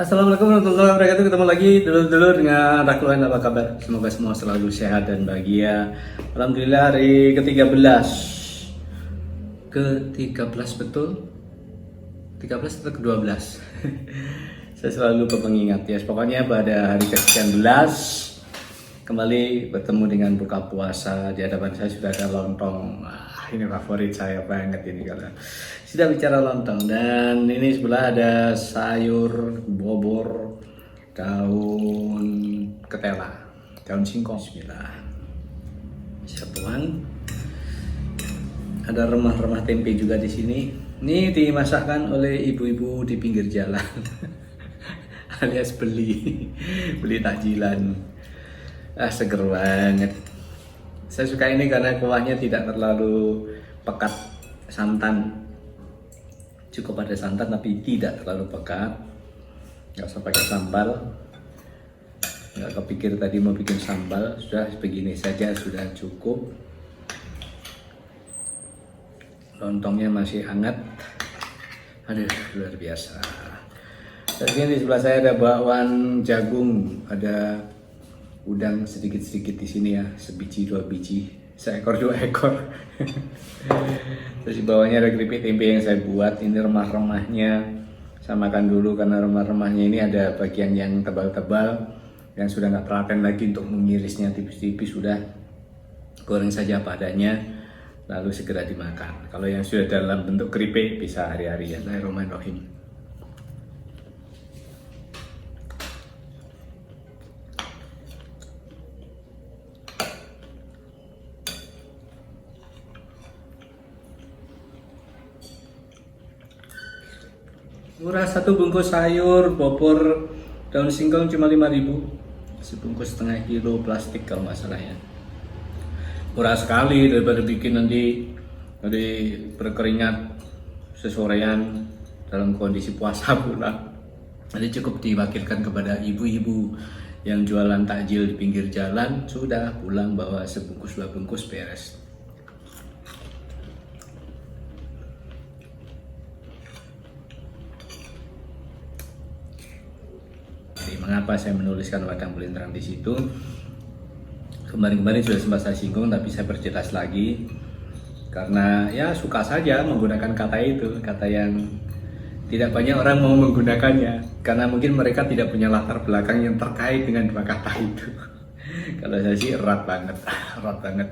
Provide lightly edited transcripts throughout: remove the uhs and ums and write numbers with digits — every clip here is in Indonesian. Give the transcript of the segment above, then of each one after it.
Assalamualaikum warahmatullahi wabarakatuh. Ketemu lagi dulur-dulur dengan Rakluan, apa kabar? Semoga semua selalu sehat dan bahagia. Alhamdulillah hari ke-13. Ke-13 betul? 13 atau ke-12? Saya selalu lupa mengingat ya. Pokoknya pada hari ke-19 kembali bertemu dengan buka puasa. Di hadapan saya sudah ada lontong. Ini favorit saya banget ini kalau sudah bicara lontong. Dan ini sebelah ada sayur bobor, daun ketela, daun singkong. Bismillah. Satuan. Ada remah-remah tempe juga di sini. Ini dimasakkan oleh ibu-ibu di pinggir jalan. Alias beli takjilan. Seger banget. Saya suka ini karena kuahnya tidak terlalu pekat, santan. Cukup ada santan tapi tidak terlalu pekat. Nggak usah pakai sambal. Nggak kepikir tadi mau bikin sambal. Sudah begini saja sudah cukup. Lontongnya masih hangat. Aduh, luar biasa. Dan di sebelah saya ada bakwan jagung, ada udang sedikit-sedikit di sini ya, sebiji dua biji, seekor dua ekor. Terus di bawahnya ada keripik tempe yang saya buat. Ini remah-remahnya saya makan dulu karena remah-remahnya ini ada bagian yang tebal-tebal yang sudah nggak telaten lagi untuk mengirisnya tipis-tipis, sudah goreng saja padanya lalu segera dimakan. Kalau yang sudah dalam bentuk keripik bisa hari-hari ya. Bismillahirrahmanirrahim. Murah, satu bungkus sayur bobor daun singkong cuma 5.000. Sebungkus setengah kilo plastik kalau nggak salah ya. Murah sekali daripada bikin nanti berkeringat sesorean dalam kondisi puasa pula. Nanti cukup diwakilkan kepada ibu-ibu yang jualan takjil di pinggir jalan, sudah pulang bawa sebungkus dua bungkus beres. Mengapa saya menuliskan Wadang Belintrang di situ? Kemarin-kemarin sudah sempat saya singgung, tapi saya perjelas lagi karena ya suka saja menggunakan kata itu, kata yang tidak banyak orang mau menggunakannya karena mungkin mereka tidak punya latar belakang yang terkait dengan dua kata itu. Kalau saya sih erat banget, erat banget.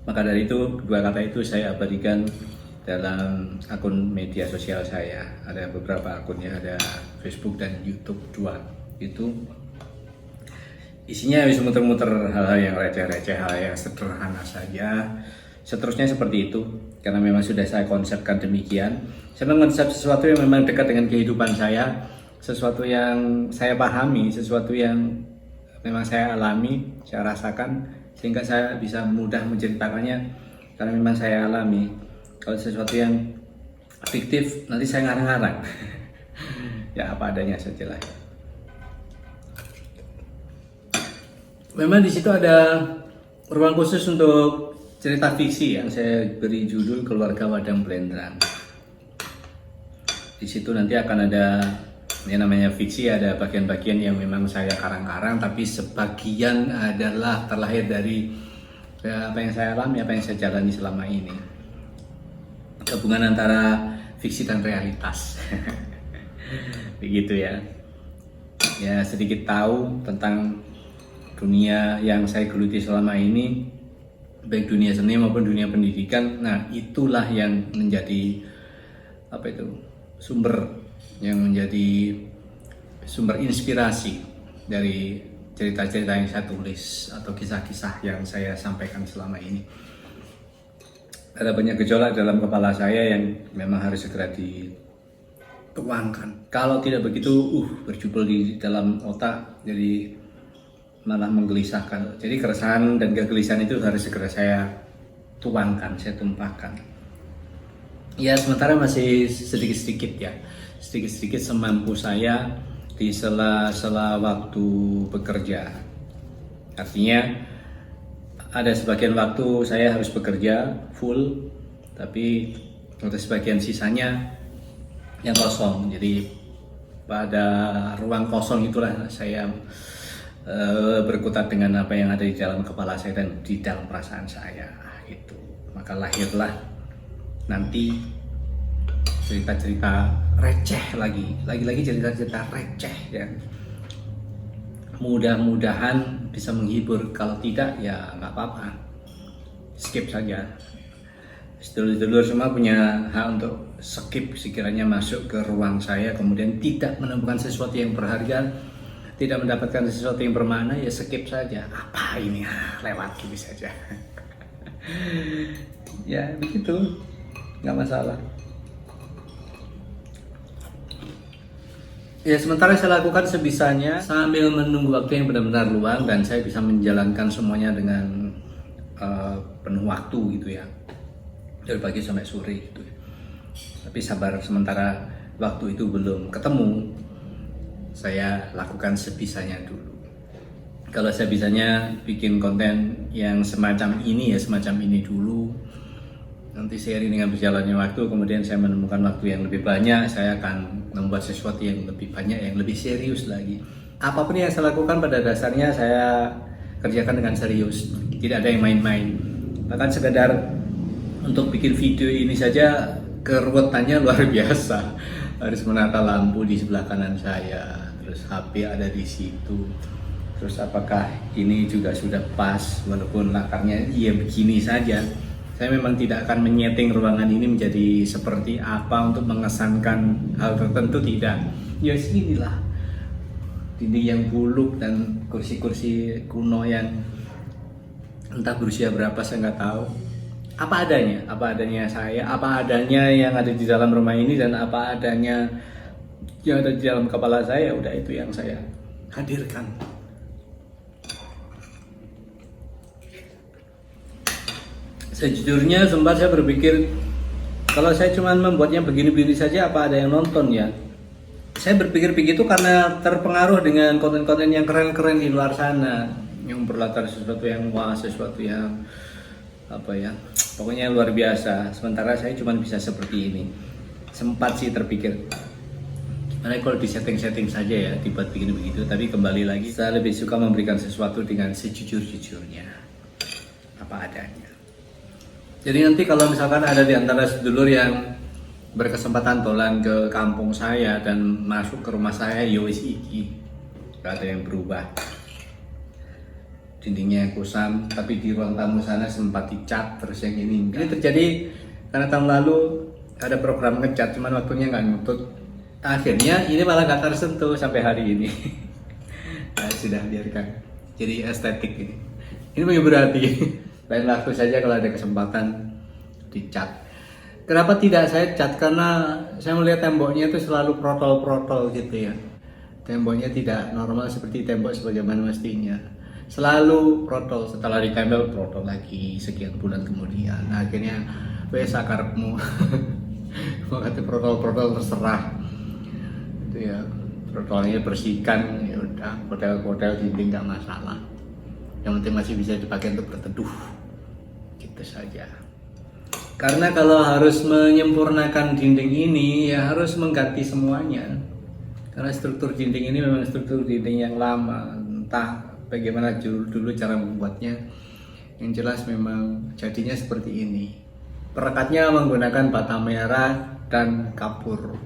Maka dari itu dua kata itu saya abadikan dalam akun media sosial saya. Ada beberapa akunnya, ada Facebook dan YouTube dua. Itu isinya bisa muter-muter hal-hal yang receh-receh, hal yang sederhana saja. Seterusnya seperti itu karena memang sudah saya konsepkan demikian. Saya mengonsep sesuatu yang memang dekat dengan kehidupan saya, sesuatu yang saya pahami, sesuatu yang memang saya alami, saya rasakan, sehingga saya bisa mudah menceritakannya karena memang saya alami. Kalau sesuatu yang fiktif nanti saya ngarang-ngarang. Ya apa adanya saja lah. Memang di situ ada ruang khusus untuk cerita fiksi yang saya beri judul Keluarga Wadang Belintrang. Di situ nanti akan ada yang namanya fiksi, ada bagian-bagian yang memang saya karang-karang, tapi sebagian adalah terlahir dari apa yang saya alami, apa yang saya jalani selama ini. Gabungan antara fiksi dan realitas. Begitu ya. Ya sedikit tahu tentang dunia yang saya geluti selama ini, baik dunia seni maupun dunia pendidikan. Nah itulah yang menjadi sumber inspirasi dari cerita-cerita yang saya tulis atau kisah-kisah yang saya sampaikan selama ini. Ada banyak gejolak dalam kepala saya yang memang harus segera dituangkan. Kalau tidak begitu berjubel di dalam otak, jadi malah menggelisahkan. Jadi keresahan dan kegelisahan itu harus segera saya tuangkan, saya tumpahkan. Ya sementara masih sedikit-sedikit ya, sedikit-sedikit semampu saya di sela-sela waktu bekerja. Artinya ada sebagian waktu saya harus bekerja full, tapi ada sebagian sisanya yang kosong. Jadi pada ruang kosong itulah saya berkutat dengan apa yang ada di dalam kepala saya dan di dalam perasaan saya itu. Maka lahirlah nanti cerita-cerita receh lagi cerita-cerita receh ya. Mudah-mudahan bisa menghibur, kalau tidak ya nggak apa-apa, skip saja. Sedulur-sedulur semua punya hak untuk skip sekiranya masuk ke ruang saya kemudian tidak menemukan sesuatu yang berharga, tidak mendapatkan sesuatu yang bermakna, ya skip saja. Apa ini, lewat gitu saja. Ya begitu, nggak masalah. Ya sementara saya lakukan sebisanya sambil menunggu waktu yang benar-benar luang dan saya bisa menjalankan semuanya dengan penuh waktu gitu ya, dari pagi sampai sore gitu. Tapi sabar, sementara waktu itu belum ketemu, saya lakukan sebisanya dulu. Kalau saya bisanya bikin konten yang semacam ini ya semacam ini dulu. Nanti seiring dengan berjalannya waktu, kemudian saya menemukan waktu yang lebih banyak, saya akan membuat sesuatu yang lebih banyak, yang lebih serius lagi. Apapun yang saya lakukan pada dasarnya saya kerjakan dengan serius, tidak ada yang main-main. Bahkan sekedar untuk bikin video ini saja keruwetannya luar biasa. Harus menata lampu di sebelah kanan saya, terus HP ada di situ. Terus apakah ini juga sudah pas walaupun latarnya ya begini saja. Saya memang tidak akan menyeting ruangan ini menjadi seperti apa untuk mengesankan hal tertentu, tidak. Ya sinilah dinding yang buluk dan kursi-kursi kuno yang entah berusia berapa saya nggak tahu. Apa adanya saya, apa adanya yang ada di dalam rumah ini dan apa adanya yang ada di dalam kepala saya, udah itu yang saya hadirkan. Sejujurnya sempat saya berpikir kalau saya cuma membuatnya begini-begini saja apa ada yang nonton ya. Saya berpikir begitu karena terpengaruh dengan konten-konten yang keren-keren di luar sana, yang berlatar sesuatu yang wah, sesuatu yang apa ya, pokoknya luar biasa. Sementara saya cuma bisa seperti ini. Sempat sih terpikir gimana kalau di setting-setting saja ya dibuat begini begitu, tapi kembali lagi saya lebih suka memberikan sesuatu dengan sejujur-jujurnya, apa adanya. Jadi nanti kalau misalkan ada di antara sedulur yang berkesempatan dolan ke kampung saya dan masuk ke rumah saya, yowis iki, gak ada yang berubah. Dindingnya yang kusam, tapi di ruang tamu sana sempat dicat, terus yang ini enggak. Ini terjadi karena tahun lalu ada program ngecat, cuman waktunya nggak nutut. Akhirnya ini malah gak tersentuh sampai hari ini. Nah, sudah biarkan. Jadi estetik ini. Ini menghibur hati. Lain waktu saja kalau ada kesempatan dicat. Kenapa tidak saya cat? Karena saya melihat temboknya itu selalu protol-protol gitu ya. Temboknya tidak normal seperti tembok sebagaimana mestinya. Selalu protol, setelah ditempel protol lagi sekian bulan kemudian. Nah, akhirnya wes akarepmu. Mau kata protol-protol terserah. Itu ya, protolnya bersihkan ya udah, kodel-kodel dinding nggak masalah. Yang penting masih bisa dipakai untuk berteduh. Gitu saja. Karena kalau harus menyempurnakan dinding ini ya harus mengganti semuanya. Karena struktur dinding ini memang struktur dinding yang lama, entah bagaimana dulu cara membuatnya. Yang jelas memang jadinya seperti ini. Perekatnya menggunakan bata merah dan kapur.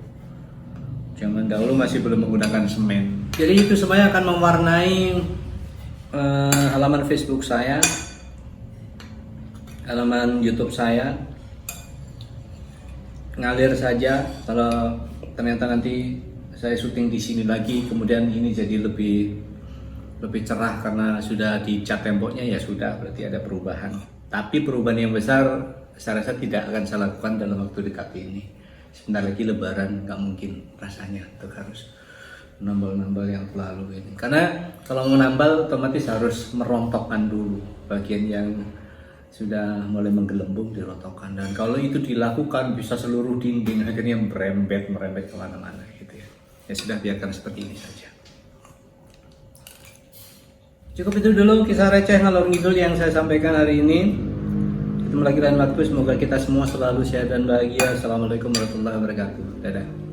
Zaman dahulu masih belum menggunakan semen. Jadi itu semuanya akan mewarnai halaman Facebook saya, halaman YouTube saya. Ngalir saja. Kalau ternyata nanti saya syuting di sini lagi, kemudian ini jadi lebih cerah karena sudah dicat temboknya, ya sudah, berarti ada perubahan. Tapi perubahan yang besar saya rasa tidak akan saya lakukan dalam waktu dekat ini. Sebentar lagi Lebaran, nggak mungkin rasanya untuk harus nambal-nambal yang terlalu ini. Karena kalau menambal otomatis harus merontokkan dulu bagian yang sudah mulai menggelembung, dirontokkan. Dan kalau itu dilakukan bisa seluruh dinding, akhirnya merembet kemana-mana gitu ya. Ya sudah, biarkan seperti ini saja. Cukup itu dulu kisah receh ngalor ngidul yang saya sampaikan hari ini. Ketemu lagi lain waktu, semoga kita semua selalu sehat dan bahagia. Assalamualaikum warahmatullahi wabarakatuh. Dadah.